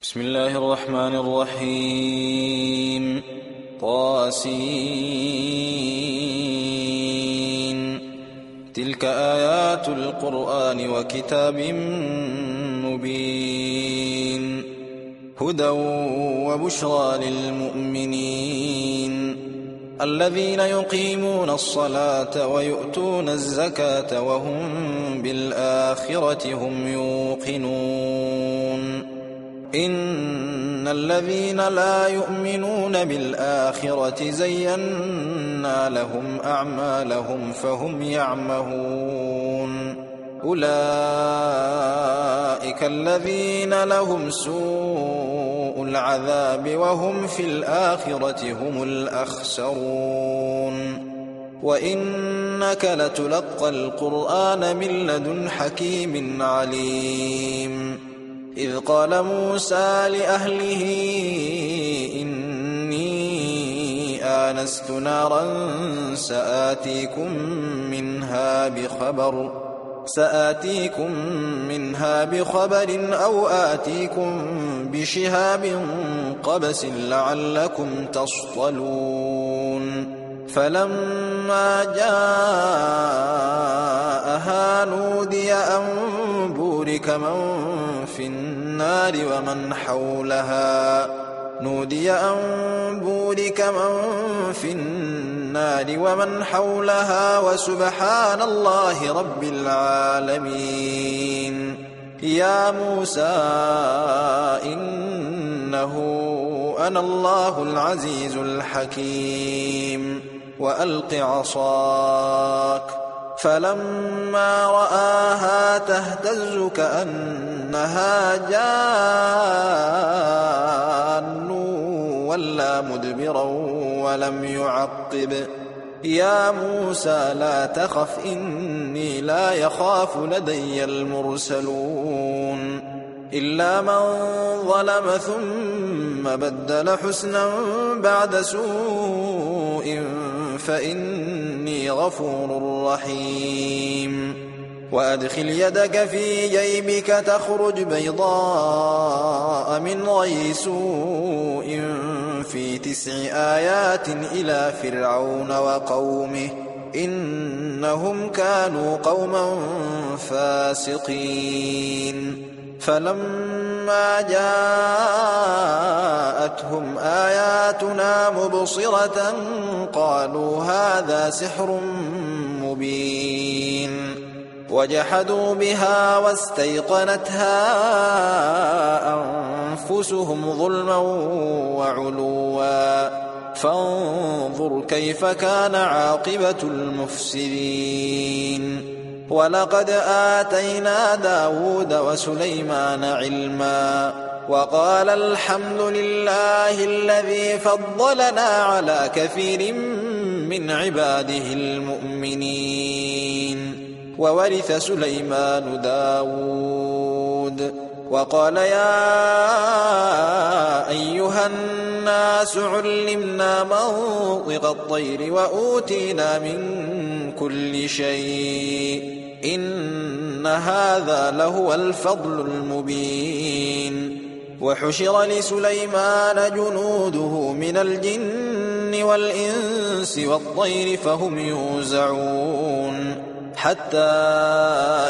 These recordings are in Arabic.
بسم الله الرحمن الرحيم. طاسين. تلك آيات القرآن وكتاب مبين هدى وبشرى للمؤمنين الذين يقيمون الصلاة ويؤتون الزكاة وهم بالآخرة هم يوقنون. إن الذين لا يؤمنون بالآخرة زينا لهم أعمالهم فهم يعمهون. أولئك الذين لهم سوء العذاب وهم في الآخرة هم الأخسرون. وإنك لتلقى القرآن من لدن حكيم عليم. إذ قال موسى لأهله إني آنست نارا سآتيكم منها بخبر أو آتيكم بشهاب قبس لعلكم تصطلون. فلما جاءها نودي أن بورك من في النار ومن حولها وسبحان الله رب العالمين. يا موسى إنه أنا الله العزيز الحكيم وألق عصاك. فلما رآها تهتز كأنها جان ولا مدبرا ولم يعقب. يا موسى لا تخف إني لا يخاف لدي المرسلون. إلا من ظلم ثم بدل حسنا بعد سوء فإني غفور رحيم. وأدخل يدك في جيبك تخرج بيضاء من غير سوء في 9 آيات إلى فرعون وقومه إنهم كانوا قوما فاسقين. فلما جاءتهم آياتنا مبصرة قالوا هذا سحر مبين. وجحدوا بها واستيقنتها أنفسهم ظلما وعلوا فانظر كيف كان عاقبة المفسدين. ولقد آتينا داود وسليمان علما وقال الحمد لله الذي فضلنا على كثير من عباده المؤمنين. وورث سليمان داود وقال يا أيها الناس علمنا منطق الطير وأوتينا من كل شيء إن هذا لهو الفضل المبين. وحشر لسليمان جنوده من الجن والإنس والطير فهم يوزعون. حتى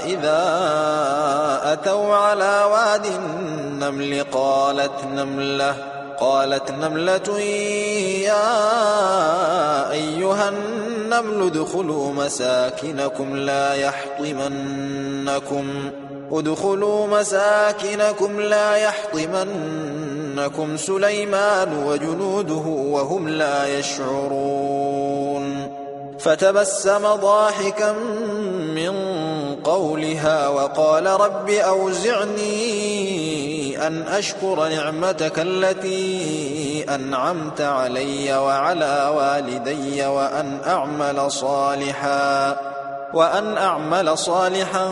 إذا أتوا على واد النمل قالت نملة يا أيها النمل ادخلوا مساكنكم لا يحطمنكم سليمان وجنوده وهم لا يشعرون. فتبسم ضاحكا من قولها وقال رب أوزعني أن أشكر نعمتك التي أنعمت علي وعلى والدي وأن أعمل صالحا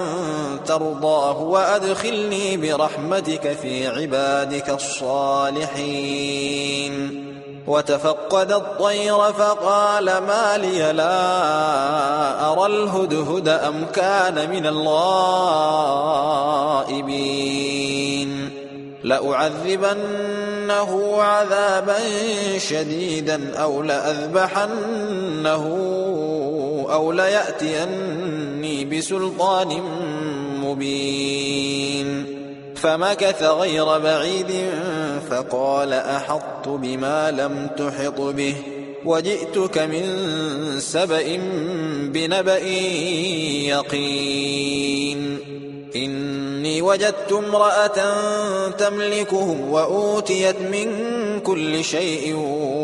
ترضاه وأدخلني برحمتك في عبادك الصالحين. وتفقد الطير فقال ما لي لا أرى الهدهد أم كان من الغائبين لأعذبنه عذابا شديدا أو لأذبحنه أو ليأتيني بسلطان مبين. فمكث غير بعيد فقال أحطت بما لم تحط به وجئتك من سبأ بنبأ يقين. إني وجدت امرأة تملكهم وأوتيت من كل شيء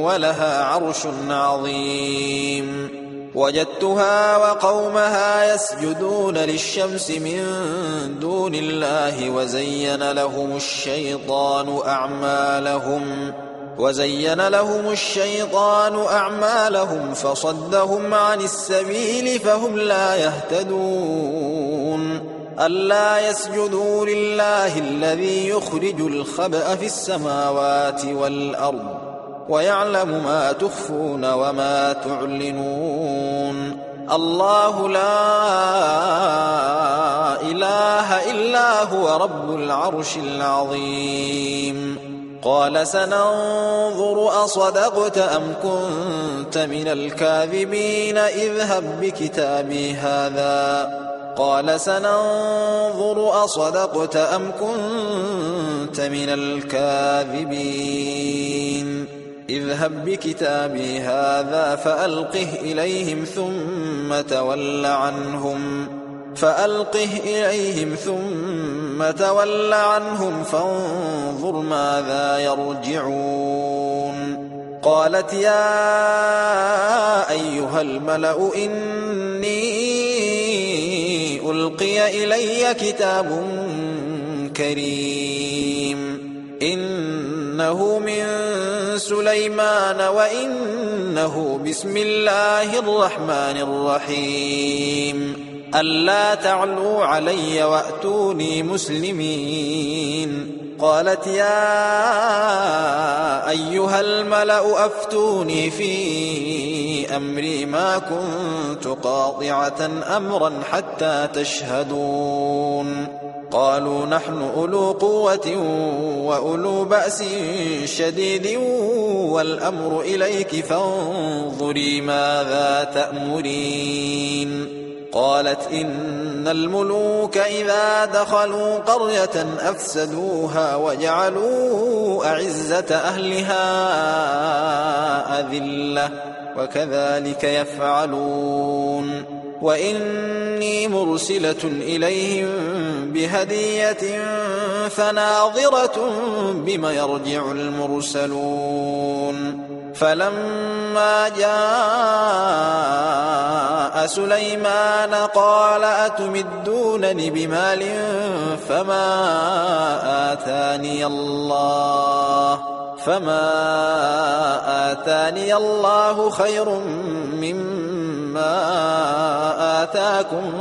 ولها عرش عظيم. وجدتها وقومها يسجدون للشمس من دون الله وزين لهم الشيطان أعمالهم فصدهم عن السبيل فهم لا يهتدون. ألا يسجدوا لله الذي يخرج الخبأ في السماوات والأرض ويعلم ما تخفون وما تعلنون. الله لا إله إلا هو رب العرش العظيم. قال سننظر أصدقت أم كنت من الكاذبين اذهب بكتابي هذا قال سننظر أصدقت أم كنت من الكاذبين اذهب بكتابي هذا فألقه إليهم ثم تول عنهم فانظر ماذا يرجعون. قالت يا أيها الملأ إني ألقي إلي كتاب كريم إنه من سليمان وإنه بسم الله الرحمن الرحيم ألا تعلوا علي وأتوني مسلمين. قالت يا أيها الملأ أفتوني في أمري ما كنت قاطعة أمرا حتى تشهدون. قالوا نحن أولو قوة وأولو بأس شديد والأمر إليك فانظري ماذا تأمرين. قالت إن الملوك إذا دخلوا قرية أفسدوها وجعلوا أعزة أهلها أذلة وكذلك يفعلون. وإني مرسلة إليهم بهدية فناظرة بما يرجع المرسلون. فلما جاء سليمان قال أتمدونني بمال فما آتاني الله خير مما آتاكم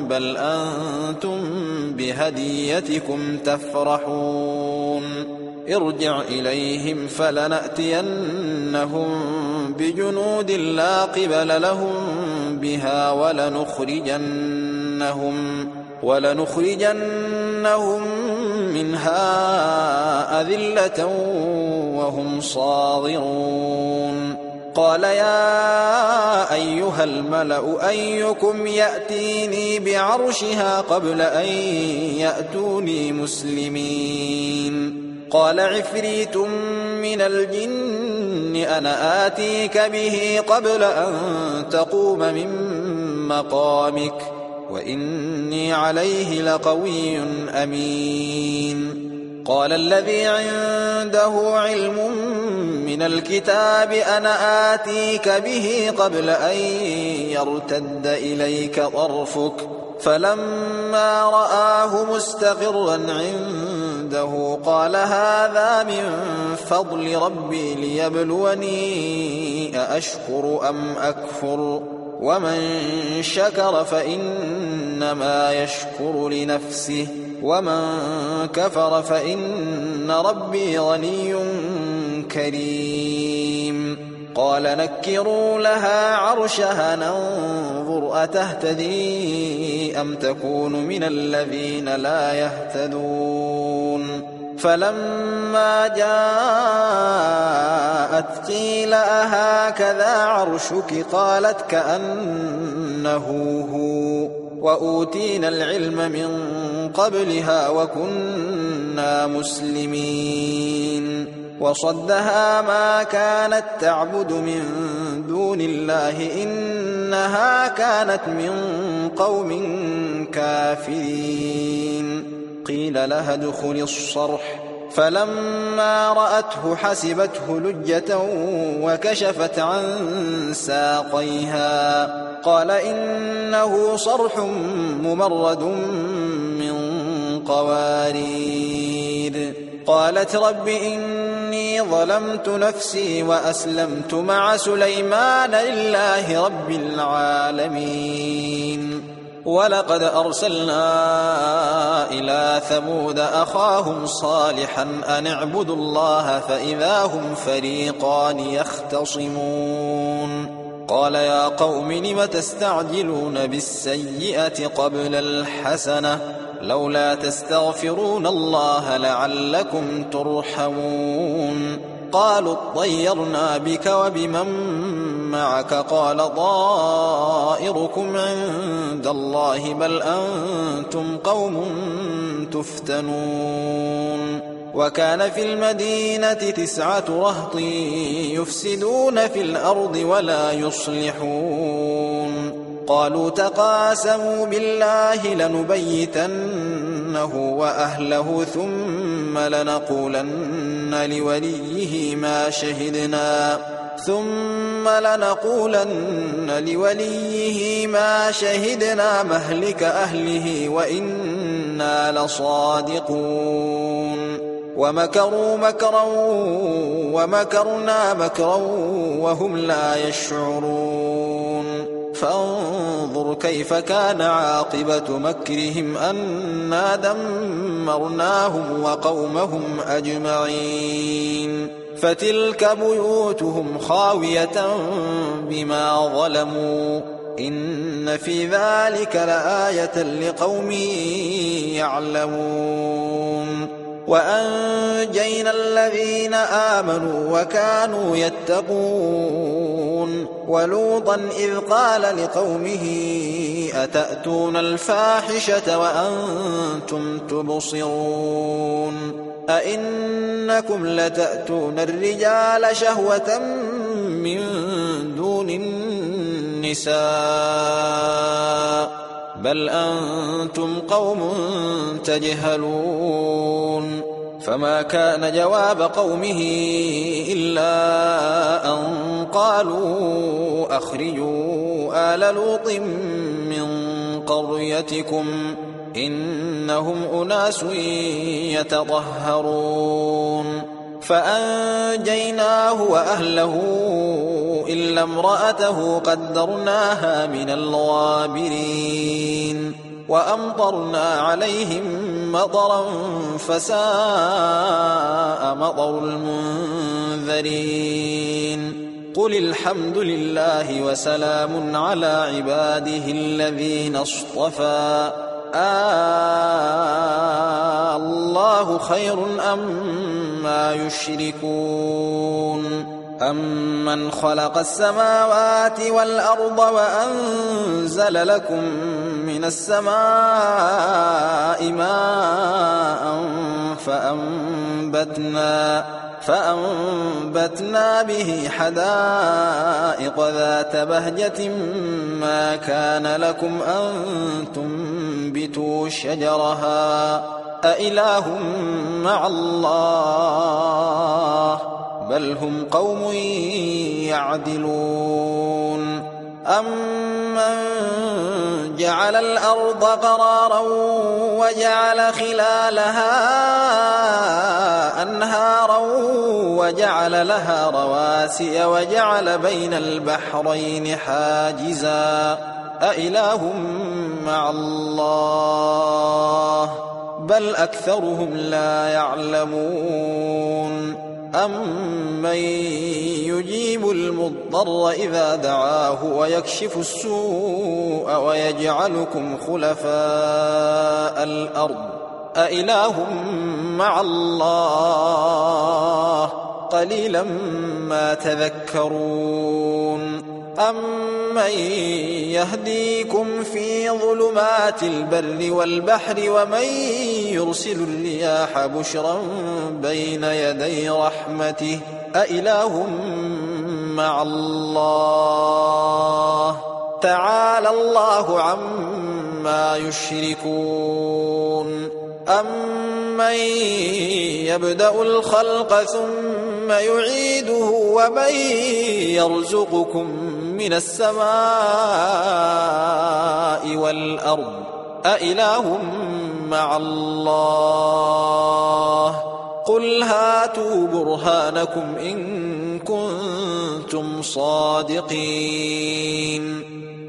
بل أنتم بهديتكم تفرحون. ارجع إليهم فلنأتينهم بجنود لا قبل لهم بها ولنخرجنهم منها أذلة وهم صاغرون. قال يا أيها الملأ أيكم يأتيني بعرشها قبل أن يأتوني مسلمين. قال عفريت من الجن أنا آتيك به قبل أن تقوم من مقامك وإني عليه لقوي أمين. قال الذي عنده علم من الكتاب أنا آتيك به قبل أن يرتد إليك طرفك فلما رآه مستقرا عنده قال هذا من فضل ربي ليبلوني أأشكر أم أكفر ومن شكر فإنما يشكر لنفسه ومن كفر فإن ربي غني كريم. قال نكروا لها عرشها ننظر أتهتدي أم تكون من الذين لا يهتدون. فلما جاءت قيل أهكذا عرشك قالت كأنه هو وأوتينا العلم من قبلها وكنا مسلمين وصدها ما كانت تعبد من دون الله إنها كانت من قوم كافرين قيل لها ادخل الصرح فلما رأته حسبته لجة وكشفت عن ساقيها قال إنه صرح ممرد من قوارير قالت رب إني ظلمت نفسي وأسلمت مع سليمان لله رب العالمين ولقد أرسلنا إلى ثمود أخاهم صالحا أن اعبدوا الله فإذا هم فريقان يختصمون قال يا قوم لم تستعجلون بالسيئة قبل الحسنة لولا تستغفرون الله لعلكم ترحمون قالوا اطيرنا بك وبمن معك قال طائركم عند الله بل أنتم قوم تفتنون وكان في المدينة 9 رهط يفسدون في الأرض ولا يصلحون قالوا تقاسموا بالله لنبيتنه وأهله ثم لنقولن لوليه ما شهدنا مهلك أهله وإنا لصادقون ومكروا مكرا ومكرنا مكرا وهم لا يشعرون فانظر كيف كان عاقبة مكرهم أنا دمرناهم وقومهم أجمعين فتلك بيوتهم خاوية بما ظلموا إن في ذلك لآية لقوم يعلمون وأنجينا الذين آمنوا وكانوا يتقون ولوطا إذ قال لقومه أتأتون الفاحشة وأنتم تبصرون أئنكم لتأتون الرجال شهوة من دون النساء بل أنتم قوم تجهلون فما كان جواب قومه إلا أن قالوا أخرجوا آل لوط من قريتكم إنهم أناس يتطهرون فأنجيناه وأهله إلا امرأته قدرناها من الغابرين وأمطرنا عليهم مطرا فساء مطر المنذرين قل الحمد لله وسلام على عباده الذين اصطفى الله خير أما يشركون أمن خلق السماوات والأرض وأنزل لكم من السماء ماء فأنبتنا به حدائق ذات بهجة ما كان لكم أن تنبتوا شجرها أإله مع الله بل هم قوم يعدلون أمن جعل الأرض قرارا وجعل خلالها أنهارا وجعل لها رواسي وجعل بين البحرين حاجزا أإله مع الله بل أكثرهم لا يعلمون أمن يجيب المضطر إذا دعاه ويكشف السوء ويجعلكم خلفاء الأرض أإله مع الله قليلا ما تذكرون أمن يهديكم في ظلمات البر والبحر ومن يرسل الرياح بشرا بين يدي رحمته أإله مع الله تعالى الله عما يشركون أمن يبدأ الخلق ثم يعيده ومن يرزقكم من السماء والأرض أإله مع الله قل هاتوا برهانكم إن كنتم صادقين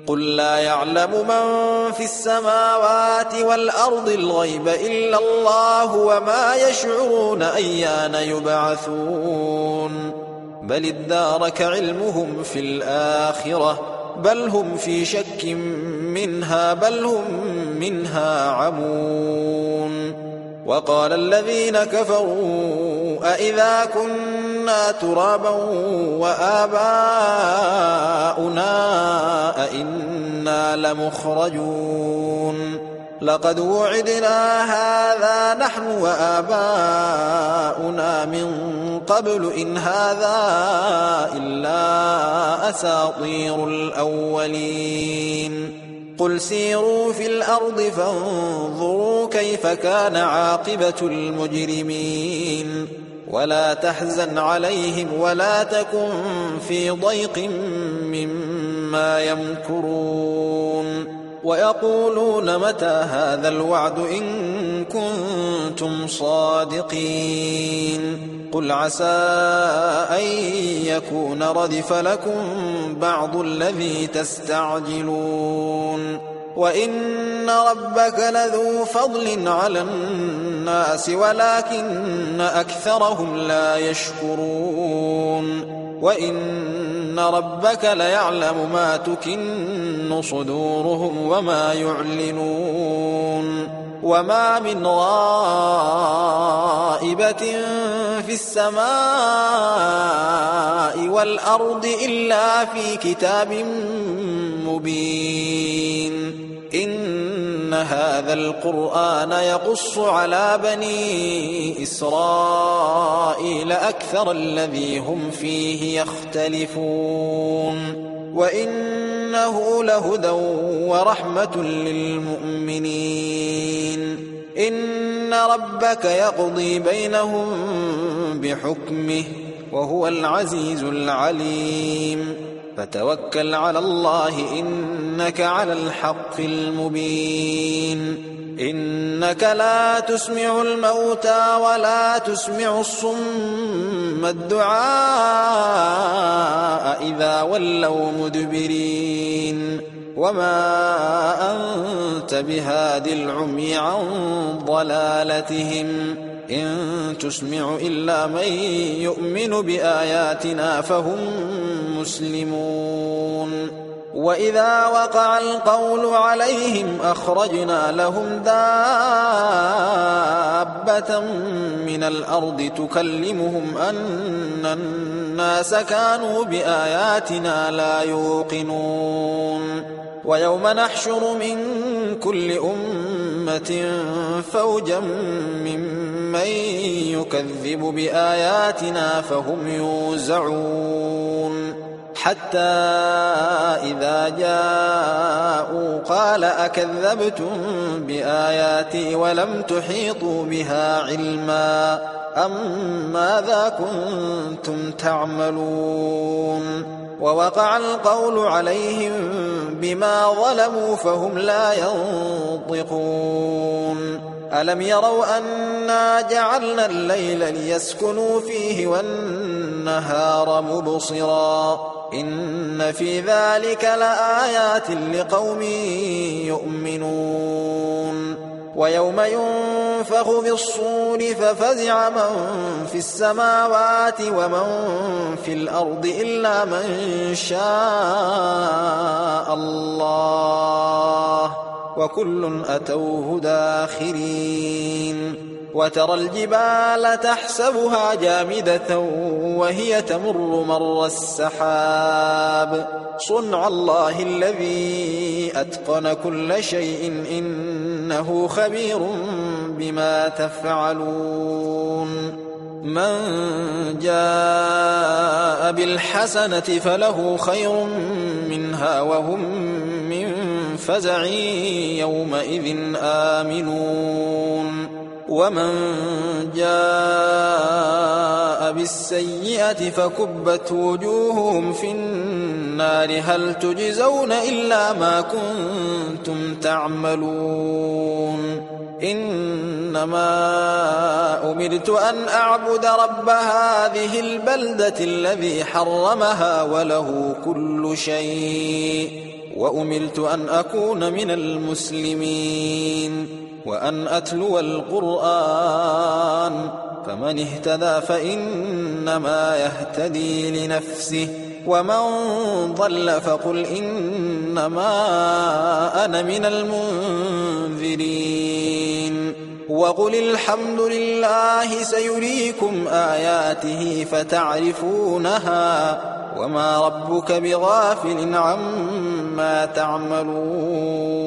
قل لا يعلم من في السماوات والأرض الغيب إلا الله وما يشعرون أيان يبعثون بل ادارك علمهم في الآخرة بل هم في شك منها بل هم منها عمون وقال الذين كفروا أإذا كنا ترابا وآباؤنا أئنا لمخرجون لقد وعدنا هذا نحن وآباؤنا من قبل إن هذا إلا أساطير الأولين قل سيروا في الأرض فانظروا كيف كان عاقبة المجرمين ولا تحزن عليهم ولا تكن في ضيق مما يمكرون ويقولون متى هذا الوعد إن كنتم صادقين قل عسى أن يكون ردف لكم بعض الذي تستعجلون وإن ربك لذو فضل على الناس ولكن أكثرهم لا يشكرون وإن ربك ليعلم ما تكن صدورهم وما يعلنون وما من غائبة في السماء والأرض إلا في كتاب مبين إن هذا القرآن يقص على بني إسرائيل أكثر الذي هم فيه يختلفون وإنه لهدى ورحمة للمؤمنين إن ربك يقضي بينهم بحكمه وهو العزيز العليم فتوكل على الله إنك على الحق المبين إنك لا تسمع الموتى ولا تسمع الصم الدعاء إذا ولوا مدبرين وما أنت بهاد العمي عن ضلالتهم إن تسمع إلا من يؤمن بآياتنا فهم مسلمون وإذا وقع القول عليهم أخرجنا لهم دابة من الأرض تكلمهم أن الناس كانوا بآياتنا لا يوقنون ويوم نحشر من كل أمة فوجا ممن يكذب بآياتنا فهم يوزعون حتى إذا جاءوا قال أكذبتم بآياتي ولم تحيطوا بها علما أم ماذا كنتم تعملون ووقع القول عليهم بما ظلموا فهم لا ينطقون ألم يروا أنا جعلنا الليل ليسكنوا فيه والنهار مبصرا إن في ذلك لآيات لقوم يؤمنون ويوم ينفخ بالصور ففزع من في السماوات ومن في الأرض إلا من شاء الله وكل أتوه داخرين وترى الجبال تحسبها جامدة وهي تمر مر السحاب صنع الله الذي أتقن كل شيء إنه خبير بما تفعلون من جاء بالحسنة فله خير منها وهم من فزع يومئذ آمنون ومن جاء بالسيئة فكبت وجوههم في النار هل تجزون إلا ما كنتم تعملون إنما أمرت أن أعبد رب هذه البلدة الذي حرمها وله كل شيء وأمرت أن أكون من المسلمين وأن أتلو القرآن فمن اهتدى فإنما يهتدي لنفسه ومن ضل فقل إنما أنا من المنذرين وقل الحمد لله سيريكم آياته فتعرفونها وما ربك بغافل عما تعملون